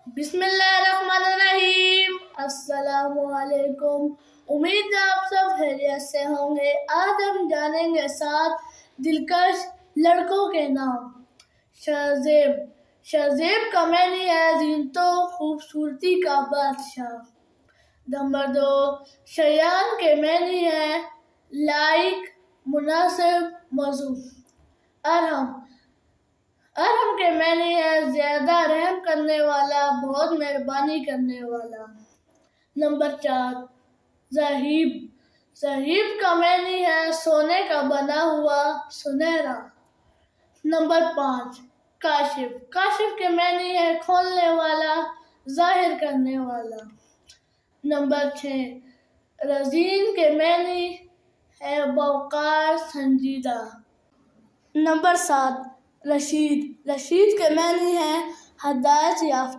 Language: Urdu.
بسم اللہ الرحمن الرحیم۔ السلام علیکم۔ امید ہے آپ سب خیریت سے ہوں گے۔ آج ہم جانیں گے 7 دلکش لڑکوں کے نام۔ شہزیب۔ شہزیب کا معنی ہے زینت و خوبصورتی کا بادشاہ۔ نمبر 2، شیان کے معنی ہے لائق، مناسب، موزوں۔ ارحم۔ ارحم کے معنی ہے زیادہ رحم کرنے والا، بہت مہربانی کرنے والا۔ نمبر 4، زہیب۔ زہیب کا معنی ہے سونے کا بنا ہوا، سنہرا۔ نمبر 5، کاشف۔ کاشف کے معنی ہے کھولنے والا، ظاہر کرنے والا۔ نمبر 6، رزین کے معنی ہے باوقار، سنجیدہ۔ نمبر 7، رشید۔ رشید کے معنی ہے ہدایت یافتہ۔